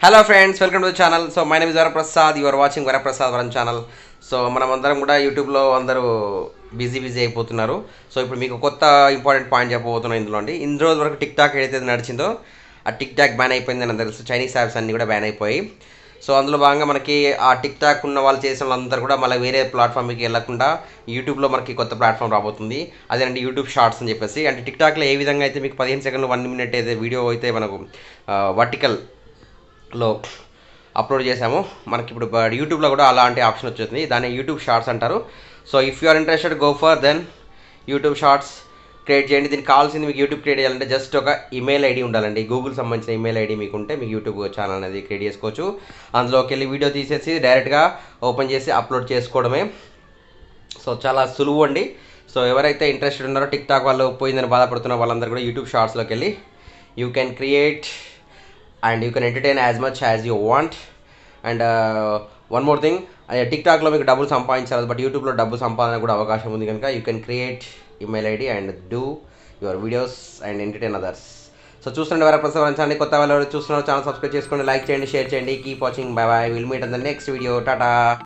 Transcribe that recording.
Hello friends, welcome to the channel. So my name is Varaprasad. You are watching VaraprasadVaram channel. So మనం అందరం కూడా యూట్యూబ్లో అందరూ busy అయిపోతున్నారు. సో ఇప్పుడు మీకు కొత్త ఇంపార్టెంట్ పాయింట్ చెప్పబోతున్నాను ఇందులో అండి. ఇన్ని రోజుల వరకు టిక్ టాక్ ఏదైతే నడిచిందో ఆ టిక్ టాక్ బ్యాన్ అయిపోయింది అని తెలుసు. చైనీస్ యాప్స్ అన్నీ కూడా బ్యాన్ అయిపోయి. సో అందులో భాగంగా మనకి ఆ టిక్ టాక్ ఉన్న వాళ్ళు చేసిన వాళ్ళందరూ కూడా మళ్ళీ వేరే ప్లాట్ఫామ్కి వెళ్ళకుండా యూట్యూబ్లో మనకి కొత్త ప్లాట్ఫామ్ రాబోతుంది. అదేనండి యూట్యూబ్ షార్ట్స్ అని చెప్పేసి. అంటే టిక్ టాక్లో ఏ విధంగా అయితే మీకు 15 సెకండ్లు 1 మినిట్ అయితే వీడియో అయితే మనకు వర్టికల్లో అప్లోడ్ చేసాము. మనకి ఇప్పుడు యూట్యూబ్లో కూడా అలాంటి ఆప్షన్ వచ్చేసింది. దాన్ని యూట్యూబ్ షార్ట్స్ అంటారు. So if you are interested go for then YouTube shorts create చేయండి. దీనికి కావాల్సింది మీకు యూట్యూబ్ క్రియేట్ చేయాలంటే జస్ట్ ఒక ఈమెయిల్ ఐడి ఉండాలండి. గూగుల్ సంబంధించిన ఈమెయిల్ ఐడి మీకు ఉంటే మీకు యూట్యూబ్ ఛానల్ అనేది క్రియేట్ చేసుకోవచ్చు. అందులోకి వెళ్ళి వీడియో తీసేసి డైరెక్ట్గా ఓపెన్ చేసి అప్లోడ్ చేసుకోవడమే. సో చాలా సులువు అండి. సో ఎవరైతే ఇంట్రెస్టెడ్ ఉన్నారో టిక్ టాక్ వాళ్ళు పోయిందని బాధపడుతున్న వాళ్ళందరూ కూడా యూట్యూబ్ షార్ట్స్లోకి వెళ్ళి you can create and you can entertain as much as you want. And one more thing, టిక్ టాక్లో మీకు డబ్బులు సంపాదించాలి, బట్ యూట్యూబ్లో డబ్బు సంపాదన కూడా అవకాశం ఉంది కనుక you can create email ID and do your videos and entertain others. So చూస్తుండే వరప్రసాద్ ఛానల్. కొత్త వాళ్ళు చూస్తున్నారు ఛానల్ సబ్స్క్రైబ్ చేసుకోండి, లైక్ చేయండి, షేర్ చేయండి. Keep watching. By by. Will meet in the next video. Tata.